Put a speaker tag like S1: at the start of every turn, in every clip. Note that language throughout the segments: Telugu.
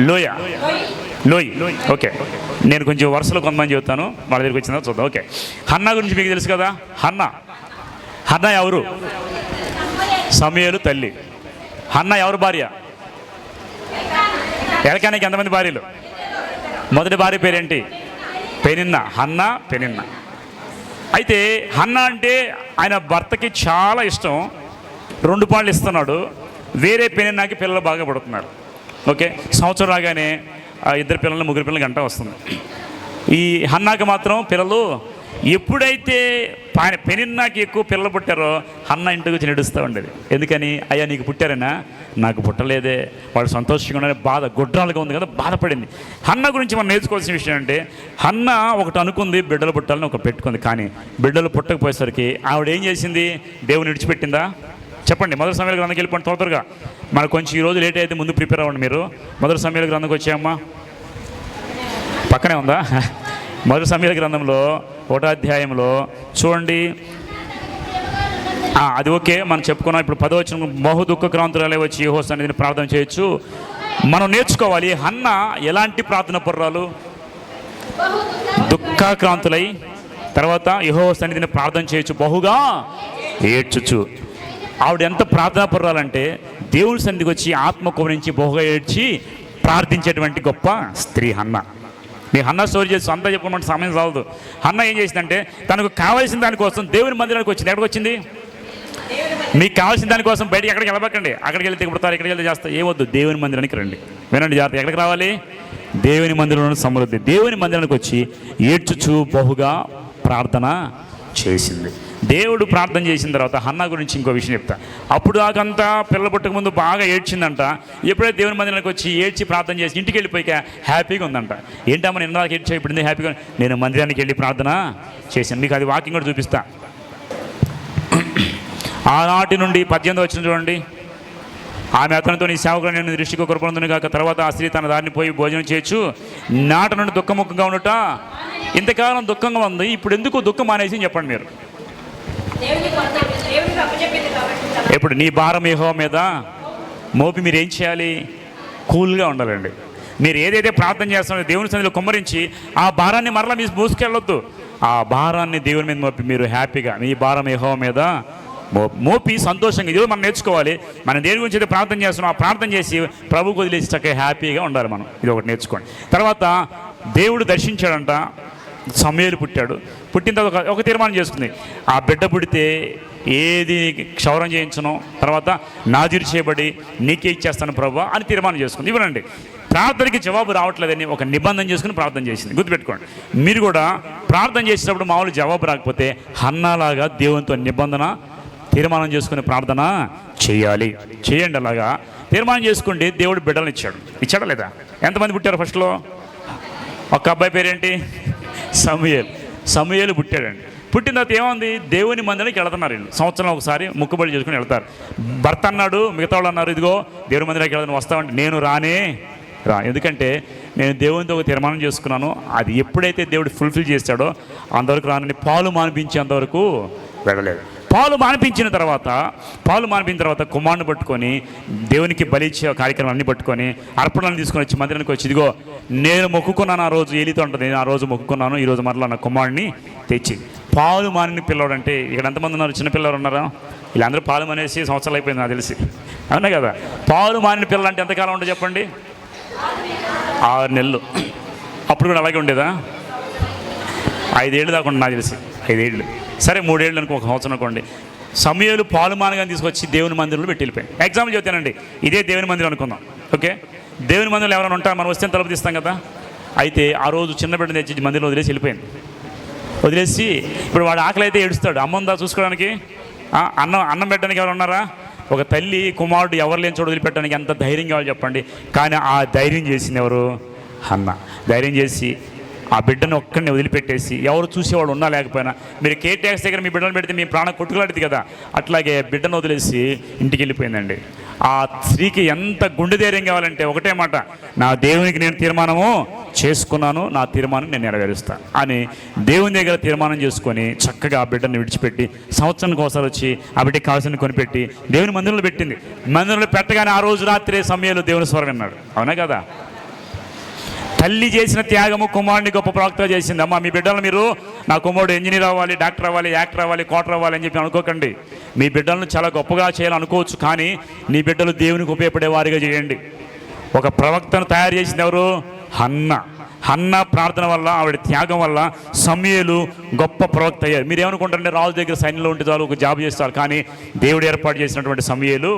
S1: లోయ, లోయ్. ఓకే, నేను కొంచెం వరుసలో కొంతమంది చెబుతాను, వాళ్ళ దగ్గరికి వచ్చిందా చూద్దాం. ఓకే, హన్నా గురించి మీకు తెలుసు కదా. హన్నా ఎవరు? సమూయేలు తల్లి. హన్నా ఎవరు భార్య? ఎలకానాకి ఎంతమంది భార్యలు? మొదటి భార్య పేరేంటి? పెనిన్నా. Hannah, Peninnah. అయితే హన్నా అంటే ఆయన భర్తకి చాలా ఇష్టం, 2 పాళ్ళు ఇస్తున్నాడు. వేరే పెనిన్నాకి పిల్లలు బాగా పడుతున్నారు. ఓకే, సంవత్సరం రాగానే 2 పిల్లలు 3 పిల్లలు గంట వస్తుంది. ఈ హన్నాకి మాత్రం పిల్లలు ఎప్పుడైతే పెనిన్నాకి ఎక్కువ పిల్లలు పుట్టారో హన్నా ఇంటికి వచ్చి నడుస్తూ ఉండేది. ఎందుకని? అయ్యా నీకు పుట్టారనా? నాకు పుట్టలేదే. వాడు సంతోషంగా ఉండని బాధ, గుడ్రాలుగా ఉంది కదా, బాధపడింది. హన్నా గురించి మనం నేర్చుకోవాల్సిన విషయం అంటే, హన్నా ఒకటి అనుకుంది, బిడ్డలు పుట్టాలని ఒక పెట్టుకుంది. కానీ బిడ్డలు పుట్టకపోయేసరికి ఆవిడ ఏం చేసింది? దేవుని విడిచిపెట్టిందా? చెప్పండి. మొదటి సమయాల గ్రంథంకి వెళ్ళిపోండి త్వరగా. మనకు కొంచెం ఈరోజు లేట్ అయితే ముందు ప్రిపేర్ అవ్వండి మీరు. మొదటి సమయాల గ్రంథంకి వచ్చాయమ్మా, పక్కనే ఉందా? మొదటి సమయాల గ్రంథంలో 1వ అధ్యాయంలో చూడండి. అది ఓకే, మనం చెప్పుకున్నాం. ఇప్పుడు 10వ వచనం, బహు దుఃఖక్రాంతురాలే వచ్చి యెహోవా సన్నిధిని ప్రార్థన చేయొచ్చు. మనం నేర్చుకోవాలి, హన్నా ఎలాంటి ప్రార్థన పర్రాలు? దుఃఖాక్రాంతులై తర్వాత యెహోవా సన్నిధిని ప్రార్థన చేయొచ్చు, బహుగా ఏడ్చుచు. ఆవిడ ఎంత ప్రార్థనా పర్రాలంటే దేవుని సన్నిధికి వచ్చి ఆత్మకు నుంచి బహుగా ఏడ్చి ప్రార్థించేటువంటి గొప్ప స్త్రీ హన్నా. మీ హన్నా స్టోరీ చేసి అంతా చెప్పమంటే సమయం చాలదు. హన్నా ఏం చేసిందంటే తనకు కావాల్సిన దానికోసం దేవుని మందిరానికి వచ్చింది. ఎక్కడికి వచ్చింది? మీకు కావాల్సిన దానికోసం బయటికి ఎక్కడికి వెళ్ళబకండి. అక్కడికి వెళ్తే పుడతారు, ఇక్కడికి వెళ్తే చేస్తారు, ఏమొద్దు, దేవుని మందిరానికి రండి. వినండి జాగ్రత్త, ఎక్కడికి రావాలి? దేవుని మందిరంలో సమృద్ధి. దేవుని మందిరానికి వచ్చి ఏడ్చుచు బహుగా ప్రార్థన చేసింది. దేవుడు ప్రార్థన చేసిన తర్వాత హన్నా గురించి ఇంకో విషయం చెప్తా. అప్పుడు దాకంతా పిల్లలు పుట్టక ముందు బాగా ఏడ్చిందంట. ఎప్పుడైతే దేవుని మందిరానికి వచ్చి ఏడ్చి ప్రార్థన చేసి ఇంటికి వెళ్ళిపోయాక హ్యాపీగా ఉందంట. ఏంటమ్మా నిన్న దాకా ఏడ్చా, ఇప్పుడు హ్యాపీగా? నేను మందిరానికి వెళ్ళి ప్రార్థన చేశాను. మీకు అది వాకింగ్ కూడా చూపిస్తా. ఆనాటి నుండి 18వ వచనం చూడండి. ఆమె అతనితో నీ సేవకుడు నేను దృష్టికి కృపణుందును కాక. తర్వాత ఆ స్త్రీ తన దారిని పోయి భోజనం చేయొచ్చు. నాట నుండి దుఃఖముఖంగా ఉండట. ఇంతకాలం దుఃఖంగా ఉంది, ఇప్పుడు ఎందుకు దుఃఖం మానేసి చెప్పండి మీరు. ఇప్పుడు నీ భారం యెహోవా మీద మోపి మీరు ఏం చేయాలి? కూల్గా ఉండాలండి. మీరు ఏదైతే ప్రార్థన చేస్తున్నారో దేవుని సన్నిధిలో కుమ్మరించి ఆ భారాన్ని మరలా మీరు మోసుకెళ్ళొద్దు. ఆ భారాన్ని దేవుని మీద మోపి మీరు హ్యాపీగా నీ భారం యెహోవా మీద మోపి సంతోషంగా. ఇది మనం నేర్చుకోవాలి. మనం దేని గురించి అయితే ప్రార్థన చేస్తున్నాం, ఆ ప్రార్థన చేసి ప్రభువుకు వదిలేసి చక్కగా హ్యాపీగా ఉండాలి మనం. ఇది ఒకటి నేర్చుకోండి. తర్వాత దేవుడు దర్శించాడంట. సమూయేలు పుట్టాడు. పుట్టిన తర్వాత ఒక తీర్మానం చేసుకుంది, ఆ బిడ్డ పుడితే ఏది క్షౌరం చేయించను, తర్వాత నాజీరు చేయబడి నీకే ఇచ్చేస్తాను ప్రభువా అని తీర్మానం చేసుకుంది. ఇవ్వనండి, ప్రార్థనకి జవాబు రావట్లేదని ఒక నిబంధన చేసుకుని ప్రార్థన చేసింది. గుర్తుపెట్టుకోండి, మీరు కూడా ప్రార్థన చేసినప్పుడు మామూలు జవాబు రాకపోతే హన్నాలాగా దేవునితో నిబంధన తీర్మానం చేసుకుని ప్రార్థన చేయాలి. చేయండి. అలాగా తీర్మానం చేసుకోండి. దేవుడు బిడ్డలను ఇచ్చాడా లేదా? ఎంతమంది పుట్టారు? ఫస్ట్లో ఒక అబ్బాయి పేరేంటి? సమూయేలు పుట్టాడండి. పుట్టిన తర్వాత ఏముంది? దేవుని మందిరానికి వెళుతున్నారు. వీళ్ళు సంవత్సరం ఒకసారి ముక్కుబడి చేసుకుని వెళ్తారు. భర్త అన్నాడు, మిగతా వాళ్ళు అన్నారు, ఇదిగో దేవుని మందిరానికి వెళ్తాను, వస్తామంటే నేను రానే రా. ఎందుకంటే నేను దేవునితో ఒక తీర్మానం చేసుకున్నాను. అది ఎప్పుడైతే దేవుడు ఫుల్ఫిల్ చేశాడో అంతవరకు రానని. పాలు మానిపించేంతవరకు వెళ్ళలేదు. పాలు మానిపించిన తర్వాత కుమారుని పట్టుకొని దేవునికి బలిచ్చే కార్యక్రమం అన్ని పట్టుకొని అర్పణలను తీసుకొని వచ్చి మందిరానికి వచ్చి, ఇదిగో నేను మొక్కుకున్నాను ఆ రోజు, ఏలితో ఉంటుంది, నేను ఆ రోజు మొక్కుకున్నాను, ఈరోజు మరలా నా కుమారుడిని తెచ్చి. పాలు మానిన పిల్లవాడు అంటే ఇక్కడ ఎంతమంది ఉన్నారు? చిన్నపిల్లలు ఉన్నారా? వీళ్ళందరూ పాలు మానేసి సంవత్సరాలు అయిపోయింది నాకు తెలిసి, అవునా కదా? పాలు మానిన పిల్లలు అంటే ఎంతకాలం ఉంటుంది చెప్పండి? 6 నెలలు. అప్పుడు కూడా అలాగే ఉండేదా? 5 ఏళ్ళు దాకా ఉంటుంది నాకు తెలిసి. 5 ఏళ్ళు, సరే 3 ఏళ్ళు అనుకో, 1 సంవత్సరం అనుకోండి. సమూయేలు పాలు మానగానే తీసుకొచ్చి దేవుని మందిరంలో పెట్టి వెళ్ళిపోయాయి. ఎగ్జాంపుల్ చెప్తానండి, ఇదే దేవుని మందిరం అనుకుందాం. ఓకే, దేవుని మందిరంలో ఎవరైనా ఉంటారు? మనం వస్తే తలుపు తీస్తాం కదా. అయితే ఆ రోజు చిన్న బిడ్డ తెచ్చి మందిరంలో వదిలేసి వెళ్ళిపోయింది. వదిలేసి ఇప్పుడు వాడు ఆకలి అయితే ఏడుస్తాడు, అమ్మ ఉందా చూసుకోవడానికి, అన్నం పెట్టడానికి ఎవరు ఉన్నారా? ఒక తల్లి కుమారుడు ఎవరు లేని చోట వదిలిపెట్టడానికి ఎంత ధైర్యం కావాలి చెప్పండి. కానీ ఆ ధైర్యం చేసింది ఎవరు? హన్నా. ధైర్యం చేసి ఆ బిడ్డను ఒక్కడిని వదిలిపెట్టేసి, ఎవరు చూసేవాళ్ళు ఉన్నా లేకపోయినా, మీరు కేర్ ట్యాక్స్ దగ్గర మీ బిడ్డను పెడితే మీ ప్రాణం కొట్టుకులాంటిది కదా, అట్లాగే బిడ్డను వదిలేసి ఇంటికి వెళ్ళిపోయిందండి. ఆ స్త్రీకి ఎంత గుండె ధైర్యం కావాలంటే ఒకటే మాట, నా దేవునికి నేను తీర్మానము చేసుకున్నాను, నా తీర్మానం నేను నెరవేరుస్తాను అని దేవుని దగ్గర తీర్మానం చేసుకొని చక్కగా ఆ బిడ్డను విడిచిపెట్టి సంవత్సరానికి ఒకసారి వచ్చి ఆ బిడ్డకి కావాల్సిన కొనిపెట్టి దేవుని మందిరంలో పెట్టింది. మందిరంలో పెట్టగానే ఆ రోజు రాత్రే సమూయేలు దేవుని స్వరం విన్నాడు. అవునా కదా? తల్లి చేసిన త్యాగము కుమారుని గొప్ప ప్రవక్తగా చేసింది. అమ్మ, మీ బిడ్డలు మీరు నా కుమారుడు ఇంజనీర్ అవ్వాలి, డాక్టర్ అవ్వాలి, యాక్టర్ అవ్వాలి, కోటర్ అవ్వాలి అని చెప్పి అనుకోకండి. మీ బిడ్డలను చాలా గొప్పగా చేయాలనుకోవచ్చు, కానీ నీ బిడ్డలు దేవునికి ఉపయోగపడే వారిగా చేయండి. ఒక ప్రవక్తను తయారు చేసింది ఎవరు? హన్న ప్రార్థన వల్ల, ఆవిడ త్యాగం వల్ల సమూయేలు గొప్ప ప్రవక్త అయ్యారు. మీరు ఏమనుకుంటారంటే రాజు దగ్గర సైన్యంలో ఉంటే చాలు, ఒక జాబ్ చేస్తారు, కానీ దేవుడు ఏర్పాటు చేసినటువంటి సమూయేలు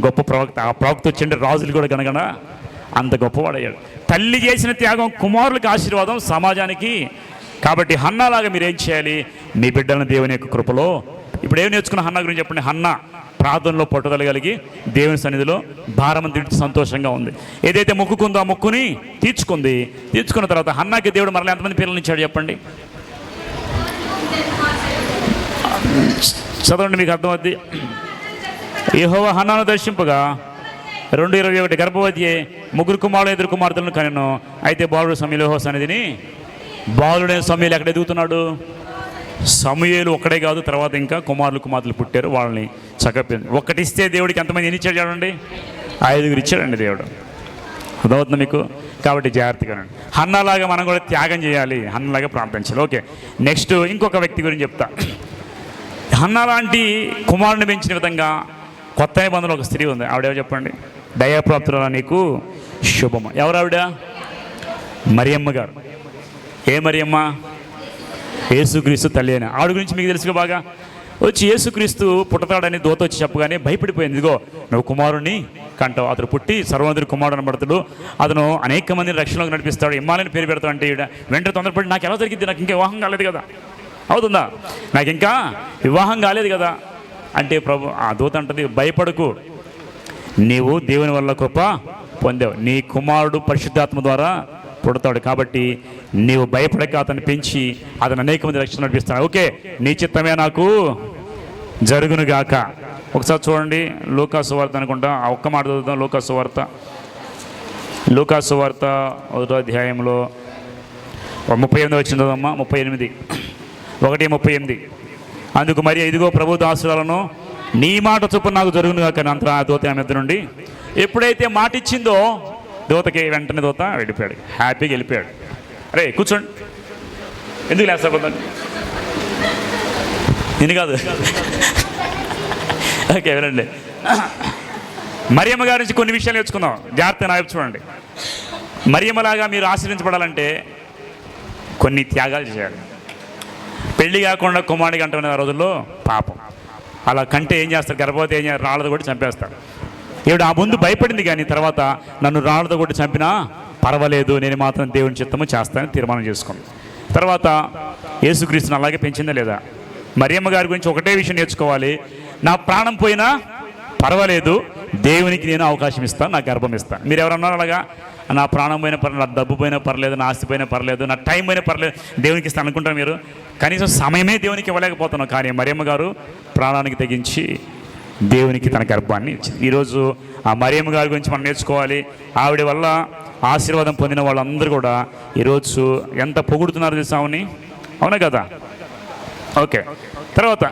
S1: గొప్ప ప్రవక్త. ఆ ప్రవక్త వచ్చింటే రాజులు కూడా గనగన అంత గొప్పవాడయ్యాడు. తల్లి చేసిన త్యాగం కుమారులకు ఆశీర్వాదం, సమాజానికి. కాబట్టి హన్నాలాగా మీరేం చేయాలి? మీ బిడ్డలను దేవుని యొక్క కృపలో. ఇప్పుడు ఏం నేర్చుకున్న హన్నా గురించి చెప్పండి. హన్నా ప్రార్థనలో పట్టుదల కలిగి దేవుని సన్నిధిలో భారం తీర్చి సంతోషంగా ఉంది. ఏదైతే మొక్కుకుందో ఆ మొక్కుని తీర్చుకున్న తర్వాత హన్నాకి దేవుడు మరలా ఎంతమంది పిల్లలు ఇచ్చాడు చెప్పండి? చదవండి, మీకు అర్థమవుద్ది. యెహోవా హన్నాను దర్శింపగా 2:21 గర్భవతి 3 కుమారులు 2 కుమార్తెలను కనెను. అయితే బాలుడు సమూయేలు యెహోవా సన్నిధిని, బాలుడైన సమూయేలు ఎక్కడ ఎదుగుతున్నాడు? సమూయేలు ఒక్కడే కాదు, తర్వాత ఇంకా కుమార్తెలు పుట్టారు, వాళ్ళని చక్కపింది. ఒక్కటిస్తే దేవుడికి ఎంతమంది ఎన్ని ఇచ్చాడు చూడండి? 5 ఇచ్చాడండి దేవుడు. అర్థమవుతుంది మీకు? కాబట్టి జాగ్రత్తగా హన్నాలాగా మనం కూడా త్యాగం చేయాలి, హన్నాలాగా ప్రార్థించాలి. ఓకే, నెక్స్ట్ ఇంకొక వ్యక్తి గురించి చెప్తా. హన్నా లాంటి కుమారుని పెంచిన విధంగా కొత్త నిబంధనలో ఒక స్త్రీ ఉంది. ఆవిడేమో చెప్పండి? దయాప్రాప్తుల నీకు శుభమ. ఎవరు ఆవిడ? మరియమ్మ గారు. ఏ మరియమ్మ? యేసుక్రీస్తు తల్లి అని. ఆవిడ గురించి మీకు తెలుసుగా బాగా. వచ్చి యేసుక్రీస్తు పుట్టతాడని దూత వచ్చి చెప్పగానే భయపడిపోయింది. ఇదిగో నువ్వు కుమారుణ్ణి కంటావు, అతడు పుట్టి సర్వోన్నతుడి కుమారుడు అనబడతాడు, అతను అనేక మందిని రక్షణలోకి నడిపిస్తాడు, ఇమ్మాలని పేరు పెడతాడు. అంటే ఈవిడ వెంటనే తొందరపడి, నాకు ఎలా జరిగింది, నాకు ఇంకా వివాహం కాలేదు కదా, అవుతుందా, నాకు ఇంకా వివాహం కాలేదు కదా అంటే ప్రభు ఆ దూత అంటది, భయపడకు, నీవు దేవుని వల్ల కృప పొందావు, నీ కుమారుడు పరిశుద్ధాత్మ ద్వారా పుడతాడు, కాబట్టి నీవు భయపడక అతన్ని పెంచి అతను అనేక మంది రక్షణ నడిపిస్తాడు. ఓకే, నీ చిత్తమే నాకు జరుగునుగాక. ఒకసారి చూడండి, లూకా సువార్త అనుకుంటా, ఆ ఒక్క మాట చదువుతాం. లూకా సువార్త 1వ అధ్యాయంలో 38 వచ్చిన చదవమ్మా. 38 1:38. అందుకు మరి ఇదిగో ప్రభు దాసురాలను నీ మాట చొప్పున నాకు జరుగునుగాక అంత దూత ఆమె ఎద్దు నుండి ఎప్పుడైతే మాట ఇచ్చిందో దూతకి వెంటనే దూత వెళ్ళిపోయాడు, హ్యాపీగా వెళ్ళిపోయాడు. అరే కూర్చోండి, ఎందుకు లేస్తారు పోతాను నేను కాదు. ఓకే వెళ్ళండి. మరియమ్మ గారి నుంచి కొన్ని విషయాలు నేర్చుకుందాం, జాగ్రత్తగా నా వైపు చూడండి. మరియమ్మలాగా మీరు ఆశ్రయించబడాలంటే కొన్ని త్యాగాలు చేయాలి. పెళ్లి కాకుండా కుమారుడికి అంటున్న రోజుల్లో పాపం అలా కంటే ఏం చేస్తారు? గర్భవతి ఏం చేస్తారు? రాళ్ళతో కొట్టి చంపేస్తారు. ఈవిడ ఆ ముందు భయపడింది, కానీ తర్వాత నన్ను రాళ్ళతో కొట్టి చంపినా పర్వాలేదు, నేను మాత్రం దేవుని చిత్తము చేస్తానని తీర్మానం చేసుకుంది. తర్వాత యేసుక్రీస్తుని అలాగే పెంచిందా లేదా? మరియమ్మ గారి గురించి ఒకటే విషయం నేర్చుకోవాలి, నా ప్రాణం పోయినా పర్వాలేదు, దేవునికి నేను అవకాశం ఇస్తాను, నా గర్భం ఇస్తాను. మీరు ఎవరన్నారు అలాగా? నా ప్రాణం పోయినా పర్లేదు, నా డబ్బు పోయినా పర్లేదు, నా ఆస్తి పోయినా పర్లేదు, నా టైం పోయినా పర్లేదు, దేవునికి ఇస్తాను అనుకుంటారు మీరు. కనీసం సమయమే దేవునికి ఇవ్వలేకపోతున్నాం, కానీ మరియమ్మ గారు ప్రాణానికి తెగించి దేవునికి తన గర్భాన్ని ఇచ్చింది. ఈరోజు ఆ మరియమ్మ గారి గురించి మనం నేర్చుకోవాలి. ఆవిడ వల్ల ఆశీర్వాదం పొందిన వాళ్ళందరూ కూడా ఈరోజు ఎంత పొగుడుతున్నారు తెలుసామని, అవునా కదా? ఓకే, తర్వాత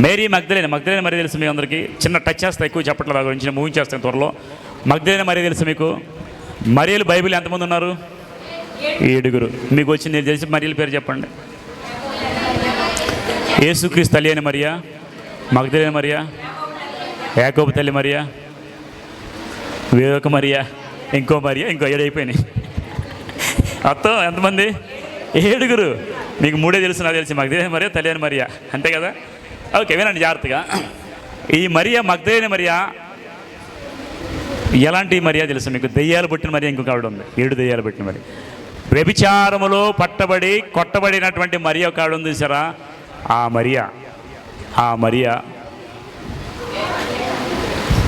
S1: మేరీ మగ్దలేన మరి తెలుసు మీ అందరికీ. చిన్న టచ్ చేస్తా, ఎక్కువ చెప్పట్లేదు దాని గురించి, నేను ముగించేస్తాను త్వరలో. మగ్దలేన మరి తెలుసు మీకు? మరియలు బైబిల్ ఎంతమంది ఉన్నారు? 7. మీకు వచ్చి నేను తెలిసి మరియల పేరు చెప్పండి. యేసుక్రీస్తు తల్లి అయిన మరియా, మగ్దలేన మరియా, యాకోబు తల్లి మరియా, వివేక మరియా, ఇంకో 7 అయిపోయినాయి. మొత్తం ఎంతమంది? 7. మీకు 3 తెలుసు, నాకు తెలిసి మగ్దలేన మరియా, తల్లి అయిన మరియా, అంతే కదా? ఓకే వినండి జాగ్రత్తగా. ఈ మరియా, మగ్దలేన మరియా ఎలాంటి మరియా తెలుసు మీకు? దెయ్యాలు పుట్టిన మరియా ఇంకొక ఆవిడ ఉంది, 7 దెయ్యాలు పుట్టిన మరి. వ్యభిచారములో పట్టబడి కొట్టబడినటువంటి మరియా ఒక ఆవిడ ఉంది సరా, ఆ మరియా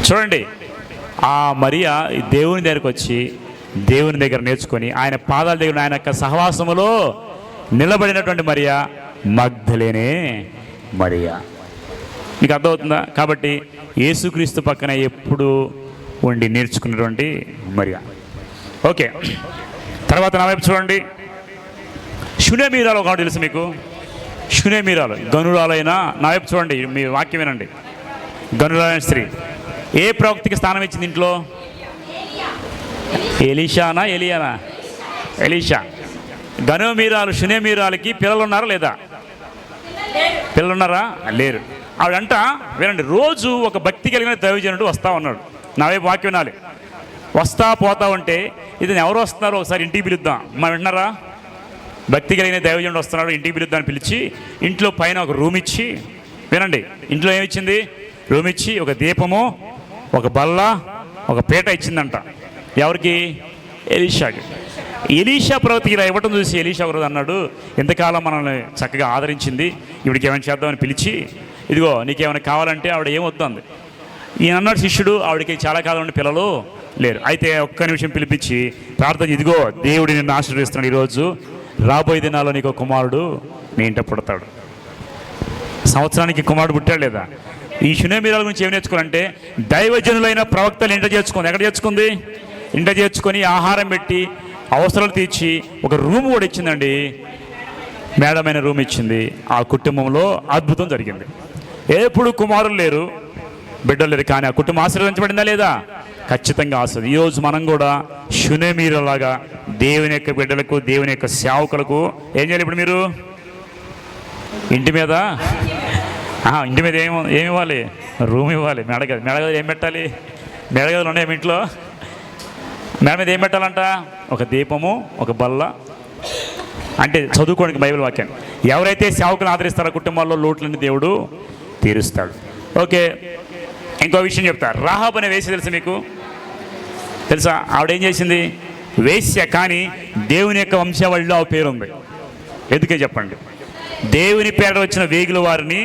S1: చూడండి. ఆ మరియా దేవుని దగ్గరకు వచ్చి దేవుని దగ్గర నేర్చుకొని ఆయన పాదాల దగ్గర ఆయన యొక్క సహవాసములో నిలబడినటువంటి మరియా మగ్దలేనే మరియా. మీకు అర్థమవుతుందా? కాబట్టి యేసుక్రీస్తు పక్కన ఎప్పుడు ఉండి నేర్చుకున్నటువంటి మరియా. ఓకే, తర్వాత నా వైపు చూడండి. షునేమీరాలు ఒక తెలుసు మీకు? షునేమీరాలు గనురాలైనా, నా వైపు చూడండి, మీ వాక్యం వినండి. గనులైన స్త్రీ. ఏ ప్రవక్తకి స్థానం ఇచ్చింది ఇంట్లో? ఎలీషానా ఎలియానా? ఎలీషా. గనుమీరాలు షునేమీరాలకి పిల్లలు ఉన్నారా లేదా? పిల్లలున్నారా? లేరు. ఆవిడంట వినండి, రోజు ఒక భక్తి కలిగిన దైవజనుడు వస్తూ ఉన్నాడు. నా వైపు వాక్యం వినాలి. వస్తా పోతా ఉంటే ఇది ఎవరు వస్తున్నారో ఒకసారి ఇంటికి పిలుద్దాం. మనం విన్నారా? భక్తి కలిగిన దైవజనుడు వస్తున్నాడు, ఇంటికి పిలుద్దామని పిలిచి ఇంట్లో పైన ఒక రూమ్ ఇచ్చి, వినండి, ఇంట్లో ఏమిచ్చింది? రూమ్ ఇచ్చి ఒక దీపము, ఒక బల్ల, ఒక పీట ఇచ్చిందంట. ఎవరికి? ఎలీషాకి. ఎలీషా ప్రవక్తకి ఇలా ఇవ్వటం చూసి ఎలీషా ఒకరోజు అన్నాడు, ఎంతకాలం మనల్ని చక్కగా ఆదరించింది, ఇవిడికి ఏమైనా చేద్దామని పిలిచి, ఇదిగో నీకేమైనా కావాలంటే ఆవిడ ఏం వద్దంది. ఈయన అన్నాడు శిష్యుడు, ఆవిడకి చాలా కాలం నుండి పిల్లలు లేరు. అయితే ఒక్క నిమిషం పిలిపించి ప్రార్థన, ఇదిగో దేవుడు నిన్ను ఆశీర్వదిస్తున్నాడు, ఈరోజు రాబోయే దినాల్లో నీకు కుమారుడు నీ ఇంట పుడతాడు. సంవత్సరానికి కుమారుడు పుట్టాడు లేదా? ఈ షునేమీరాల గురించి ఏం నేర్చుకోవాలంటే, దైవజనులైన ప్రవక్తలు ఇంట చేర్చుకుంది. ఎక్కడ చేర్చుకుంది? ఇంట చేర్చుకొని ఆహారం పెట్టి అవసరాలు తీర్చి ఒక రూమ్ కూడా ఇచ్చిందండి. మేడమైన రూమ్ ఇచ్చింది. ఆ కుటుంబంలో అద్భుతం జరిగింది. ఎప్పుడు కుమారులు లేరు, బిడ్డలు లేరు, కానీ ఆ కుటుంబం ఆశీర్వదించబడిందా లేదా? ఖచ్చితంగా ఆశీర్వది. ఈరోజు మనం కూడా షునేమీరాలాగా దేవుని యొక్క బిడ్డలకు, దేవుని యొక్క సేవకులకు ఏం చేయాలి? ఇప్పుడు మీరు ఇంటి మీద ఏమి ఇవ్వాలి? రూమ్ ఇవ్వాలి. మేడగది ఏం పెట్టాలి? మేడగదులు ఉన్నాయి మీ ఇంట్లో? మేడ మీద ఏం పెట్టాలంట? ఒక దీపము, ఒక బల్ల. అంటే చదువుకోవడానికి బైబిల్ వాక్యం. ఎవరైతే సేవకులను ఆదరిస్తారో కుటుంబాల్లో లోట్లని దేవుడు తీరుస్తాడు. ఓకే, ఇంకో విషయం చెప్తా. రాహాబ్ అనే వేశ్య తెలుసా మీకు? తెలుసా? ఆవిడేం చేసింది? వేశ్య, కానీ దేవుని యొక్క వంశావళిలో ఆ పేరు ఉంది. ఎందుకే చెప్పండి? దేవుని పేర వచ్చిన వేగుల వారిని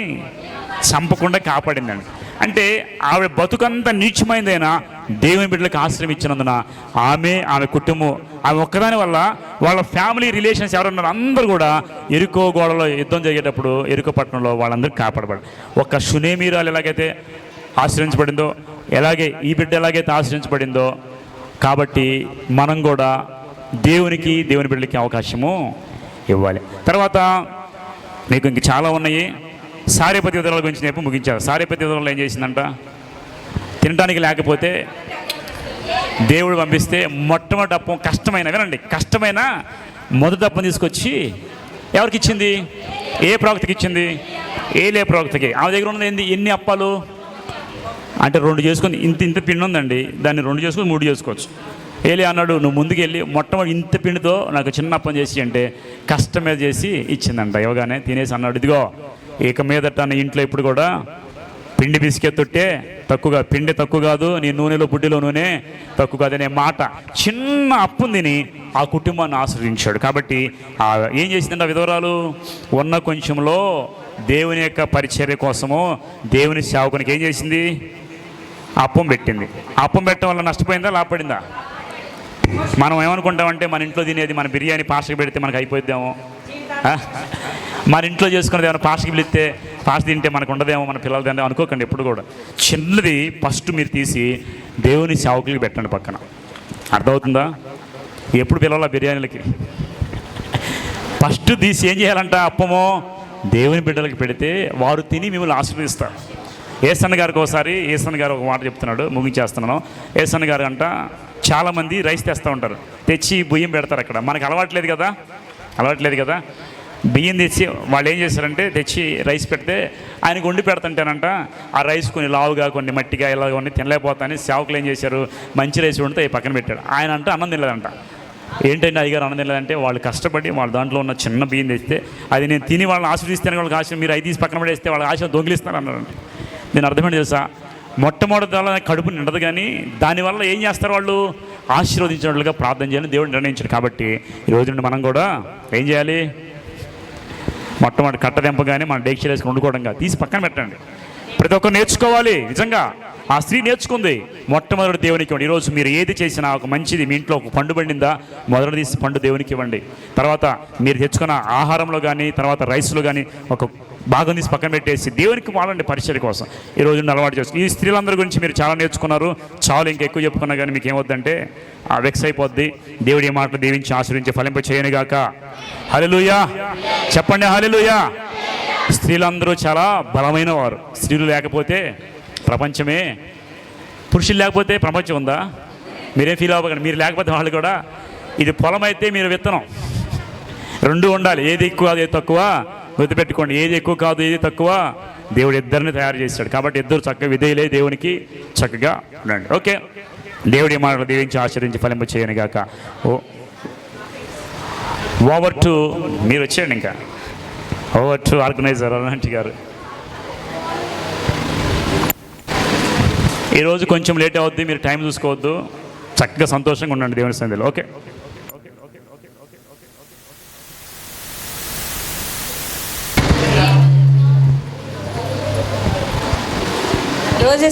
S1: చంపకుండా కాపాడిందండి. అంటే ఆవిడ బతుకంతా నీచమైందైనా దేవుని బిడ్డలకు ఆశ్రయం ఇచ్చినందున ఆమె కుటుంబం, ఆమె ఒక్కదాని వల్ల వాళ్ళ ఫ్యామిలీ రిలేషన్స్ ఎవరున్నారు అందరూ కూడా ఎరుకో గోడలో యుద్ధం జరిగేటప్పుడు ఎరుకో పట్టణంలో వాళ్ళందరూ కాపాడబడి, ఒక్క షునేమీరాలు ఎలాగైతే ఆశ్రయించబడిందో, ఎలాగే ఈ బిడ్డ ఎలాగైతే ఆశ్రయించబడిందో, కాబట్టి మనం కూడా దేవునికి, దేవుని బిడ్డలకి అవకాశము ఇవ్వాలి. తర్వాత మీకు ఇంక చాలా ఉన్నాయి. సారేపతి విధుల గురించి నేను ముగించాను. సారేపతి విధులలో ఏం చేసిందంట? తినడానికి లేకపోతే దేవుడు పంపిస్తే మొట్టమొదటి అప్పం కష్టమైన, వినండి, కష్టమైన మొదటి అప్పం తీసుకొచ్చి ఎవరికి ఇచ్చింది? ఏ ప్రవక్తకి ఇచ్చింది? ఏలే ప్రవక్తకి. ఆమె దగ్గర ఉన్నది ఎన్ని అప్పాలు అంటే 2 చేసుకొని, ఇంత పిండి ఉందండి, దాన్ని 2 చేసుకొని 3 చేసుకోవచ్చు. ఏలే అన్నాడు, నువ్వు ముందుకెళ్ళి మొట్టమొదటి ఇంత పిండితో నాకు చిన్న అప్పం చేసి అంటే కష్టం మీద చేసి ఇచ్చిందంట. ఇవ్వగానే తినేసి అన్నాడు, ఇదిగో ఇక మీదట నీ ఇంట్లో ఇప్పుడు కూడా పిండి బిస్కెత్తొట్టే తక్కువగా, పిండి తక్కువ కాదు, నీ నూనెలో బుడ్డిలో నూనె తక్కువ కాదు అనే మాట. చిన్న అప్పుని తిని ఆ కుటుంబాన్ని ఆశ్రయించాడు. కాబట్టి ఏం చేసిందంటే ఆ విధవరాలు ఉన్న కొంచెంలో దేవుని యొక్క పరిచర్య కోసము దేవుని సేవకునికి ఏం చేసింది? అప్పం పెట్టింది. అప్పం పెట్టడం వల్ల నష్టపోయిందా, లాభపడిందా? మనం ఏమనుకుంటామంటే మన ఇంట్లో తినేది, మన బిర్యానీ పాస్ట్కి పెడితే మనకు అయిపోద్దామో, మన ఇంట్లో చేసుకునేది ఏమైనా పాస్ట్కి పిలిస్తే పాస్ట్ తింటే మనకు ఉండదేమో, మన పిల్లలు తింటే అనుకోకండి. ఎప్పుడు కూడా చిన్నది ఫస్ట్ మీరు తీసి దేవుని సేవకులకి పెట్టండి పక్కన. అర్థమవుతుందా? ఎప్పుడు పిల్లల బిర్యానీలకి ఫస్ట్ తీసి ఏం చేయాలంట? అప్పమో దేవుని బిడ్డలకి పెడితే వారు తిని మిమ్మల్ని ఆశీర్వదిస్తారు. ఏసన్న గారికి ఒకసారి ఏసన్న గారు ఒక మాట చెప్తున్నాడు, ముగించేస్తున్నాను. ఏసన్న గారు అంట చాలామంది రైస్ తెస్తూ ఉంటారు, తెచ్చి బియ్యం పెడతారు అక్కడ. మనకు అలవాట్లేదు కదా. బియ్యం తెచ్చి వాళ్ళు ఏం చేశారంటే తెచ్చి రైస్ పెడితే ఆయనకు వండి పెడుతుంటానంట. ఆ రైస్ కొన్ని లావుగా, కొన్ని మట్టిగా, ఇలా కొన్ని తినలేకపోతాని సేవకులు ఏం చేశారు, మంచి రైస్ వండితే పక్కన పెట్టాడు. ఆయన అంటే అన్నం తినలేదంట. ఏంటంటే అయ్యగారు అన్నం తినలేదంటే వాళ్ళు కష్టపడి వాళ్ళ దాంట్లో ఉన్న చిన్న బియ్యం తెస్తే అది నేను తిని వాళ్ళని ఆశీర్వదిస్తాను, వాళ్ళకి ఆశ మీరు అవి తీసి పక్కన పడేస్తే వాళ్ళకి ఆశ దొంగిలిస్తాను అన్నారంట. నేను అర్థమేంటి తెలుసా? మొట్టమొదటి దానిలో కడుపు నిండదు, కానీ దానివల్ల ఏం చేస్తారు వాళ్ళు? ఆశీర్వదించినట్లుగా ప్రార్థన చేయాలని దేవుడు నిర్ణయించాడు. కాబట్టి ఈరోజు నుండి మనం కూడా ఏం చేయాలి? మొట్టమొదటి కట్టదెంపగానే మనం డేక్షలు వేసుకుని వండుకోవడం కాదు, తీసి పక్కన పెట్టండి. ప్రతి ఒక్కరు నేర్చుకోవాలి. నిజంగా ఆ స్త్రీ నేర్చుకుంది. మొట్టమొదటి దేవునికి ఇవ్వండి. ఈరోజు మీరు ఏది చేసినా ఒక మంచిది, మీ ఇంట్లో ఒక పండు పండిందా, మొదటి తీసి పండు దేవునికి ఇవ్వండి. తర్వాత మీరు తెచ్చుకున్న ఆహారంలో కానీ, తర్వాత రైస్లో కానీ ఒక భాగం తీసి పక్కన పెట్టేసి దేవునికి వాడండి పరిచర్య కోసం. ఈ రోజు అలవాటు చేస్తుంది. ఈ స్త్రీలందరి గురించి మీరు చాలా నేర్చుకున్నారు. చాలా ఇంకా ఎక్కువ చెప్పుకున్నా కానీ మీకు ఏమవుద్దంటే వెక్స్ అయిపోద్ది. దేవుడి ఈ మాటలు దీవించి ఆశ్రయించి ఫలింప చేయనుగాక. హల్లెలూయా చెప్పండి, హల్లెలూయా. స్త్రీలందరూ చాలా బలమైన వారు. స్త్రీలు లేకపోతే ప్రపంచమే. పురుషులు లేకపోతే ప్రపంచం ఉందా? మీరేం ఫీల్ అవ్వకండి, మీరు లేకపోతే వాళ్ళు కూడా. ఇది పొలం అయితే మీరు విత్తనం, రెండు ఉండాలి. ఏది ఎక్కువ ఏది తక్కువ గుర్తుపెట్టుకోండి. ఏది ఎక్కువ కాదు ఏది తక్కువ, దేవుడు ఇద్దరిని తయారు చేశాడు. కాబట్టి ఇద్దరు చక్కగా విధేయులే దేవునికి చక్కగా ఉండండి. ఓకే, దేవుడి మాటలు దీవించి ఆశ్రయించి ఫలింప చేయను గాక. ఓవర్ టు మీరు వచ్చేయండి, ఇంకా ఓవర్ టు ఆర్గనైజర్ అరుణాంటి గారు. ఈరోజు కొంచెం లేట్ అవుద్ది, మీరు టైం చూసుకోవద్దు, చక్కగా సంతోషంగా ఉండండి దేవుని సన్నిధిలో. ఓకే,
S2: రోజు